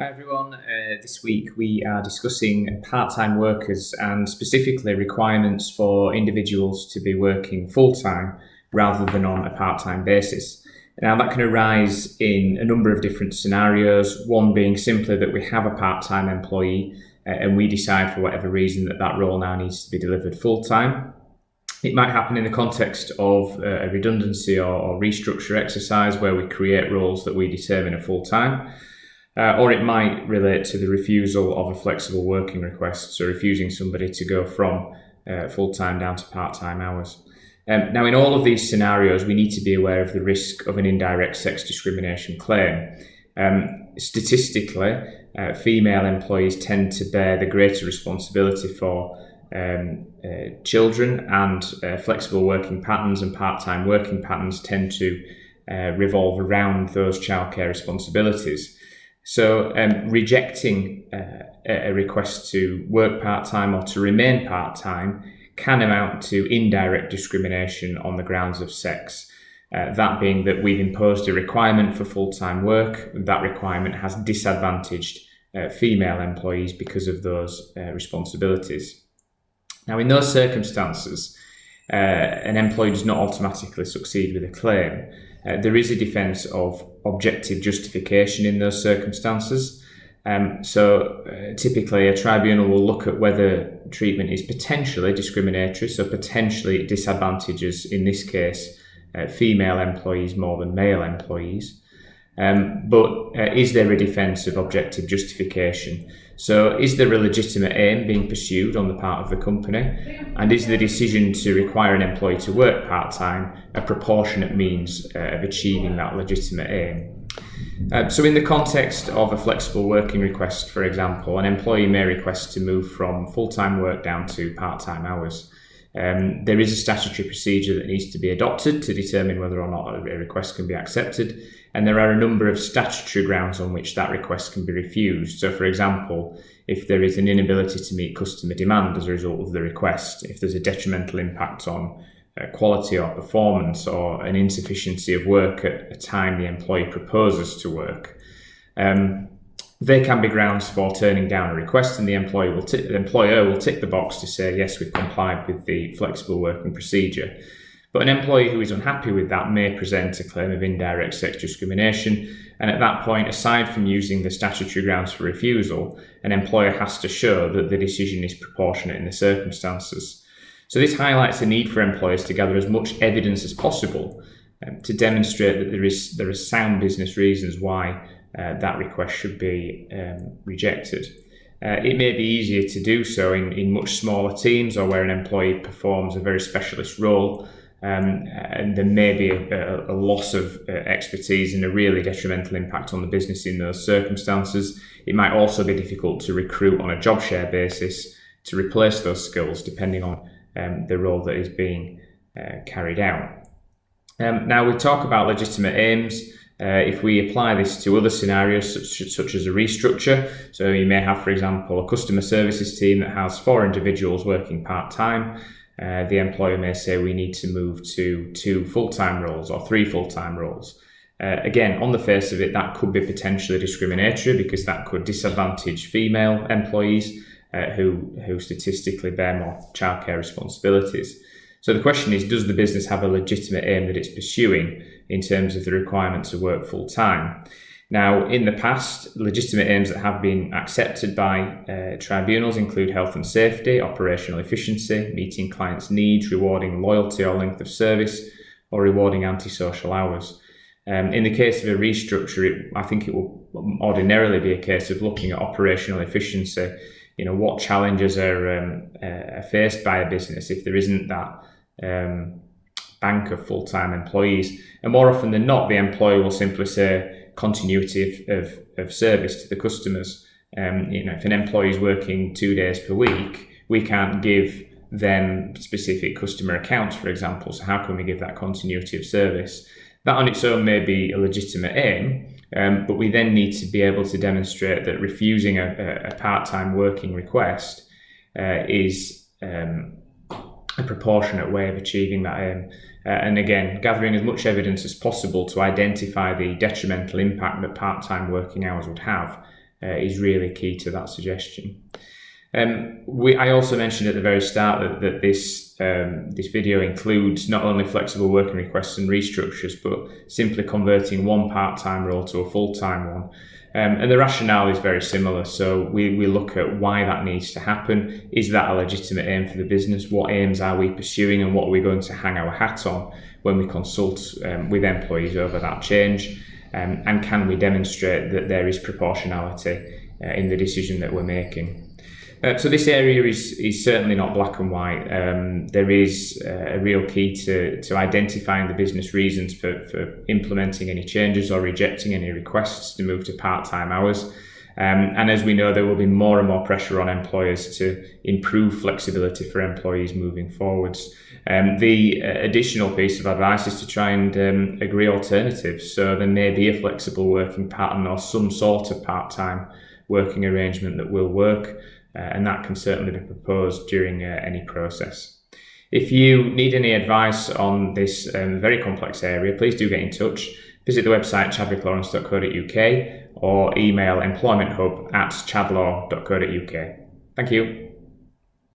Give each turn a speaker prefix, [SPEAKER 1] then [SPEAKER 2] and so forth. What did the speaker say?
[SPEAKER 1] Hi everyone, this week we are discussing part-time workers and specifically requirements for individuals to be working full-time rather than on a part-time basis. Now that can arise in a number of different scenarios, one being simply that we have a part-time employee and we decide for whatever reason that role now needs to be delivered full-time. It might happen in the context of a redundancy or restructure exercise where we create roles that we determine are full-time. Or it might relate to the refusal of a flexible working request, so refusing somebody to go from full-time down to part-time hours. Now, in all of these scenarios, we need to be aware of the risk of an indirect sex discrimination claim. Statistically, female employees tend to bear the greater responsibility for children, and flexible working patterns and part-time working patterns tend to revolve around those childcare responsibilities. So rejecting a request to work part-time or to remain part-time can amount to indirect discrimination on the grounds of sex. That being that we've imposed a requirement for full-time work. That requirement has disadvantaged female employees because of those responsibilities. Now, in those circumstances, an employee does not automatically succeed with a claim. There is a defence of objective justification in those circumstances. Typically a tribunal will look at whether treatment is potentially discriminatory, so potentially it disadvantages, in this case, female employees more than male employees. But is there a defence of objective justification? So is there a legitimate aim being pursued on the part of the company? And is the decision to require an employee to work part-time a proportionate means of achieving that legitimate aim? So in the context of a flexible working request, for example, an employee may request to move from full-time work down to part-time hours. There is a statutory procedure that needs to be adopted to determine whether or not a request can be accepted, and there are a number of statutory grounds on which that request can be refused. So, for example, if there is an inability to meet customer demand as a result of the request, if there's a detrimental impact on quality or performance, or an insufficiency of work at a time the employee proposes to work, they can be grounds for turning down a request, and the employer will tick the box to say, yes, we've complied with the flexible working procedure. But an employee who is unhappy with that may present a claim of indirect sex discrimination, and at that point, aside from using the statutory grounds for refusal, an employer has to show that the decision is proportionate in the circumstances. So this highlights the need for employers to gather as much evidence as possible to demonstrate that there are sound business reasons why that request should be rejected. It may be easier to do so in much smaller teams, or where an employee performs a very specialist role, and there may be a loss of expertise and a really detrimental impact on the business in those circumstances. It might also be difficult to recruit on a job share basis to replace those skills depending on the role that is being carried out. Now, we talk about legitimate aims. If we apply this to other scenarios such as a restructure, so you may have, for example, a customer services team that has 4 individuals working part-time. The employer may say we need to move to 2 full-time roles or 3 full-time roles. Again, on the face of it, that could be potentially discriminatory because that could disadvantage female employees who statistically bear more childcare responsibilities. So the question is, does the business have a legitimate aim that it's pursuing in terms of the requirement to work full-time? Now, in the past, legitimate aims that have been accepted by tribunals include health and safety, operational efficiency, meeting clients' needs, rewarding loyalty or length of service, or rewarding antisocial hours. In the case of a restructure, I think it will ordinarily be a case of looking at operational efficiency. You know, what challenges are faced by a business if there isn't that bank of full-time employees. And more often than not, the employer will simply say continuity of service to the customers. If an employee is working 2 days per week, we can't give them specific customer accounts, for example. So how can we give that continuity of service? That on its own may be a legitimate aim, but we then need to be able to demonstrate that refusing a part-time working request is a proportionate way of achieving that aim. And again, gathering as much evidence as possible to identify the detrimental impact that part-time working hours would have is really key to that suggestion. I also mentioned at the very start that this video includes not only flexible working requests and restructures, but simply converting one part-time role to a full-time one. And the rationale is very similar. So we look at why that needs to happen. Is that a legitimate aim for the business? What aims are we pursuing, and what are we going to hang our hat on when we consult with employees over that change? And can we demonstrate that there is proportionality in the decision that we're making? So this area is certainly not black and white. There is a real key to identifying the business reasons for implementing any changes or rejecting any requests to move to part-time hours. And as we know, there will be more and more pressure on employers to improve flexibility for employees moving forwards. The additional piece of advice is to try and agree alternatives. So there may be a flexible working pattern or some sort of part-time working arrangement that will work. And that can certainly be proposed during any process. If you need any advice on this very complex area, please do get in touch. Visit the website chadwicklawrence.co.uk or email employmenthub@chadlaw.co.uk. Thank you.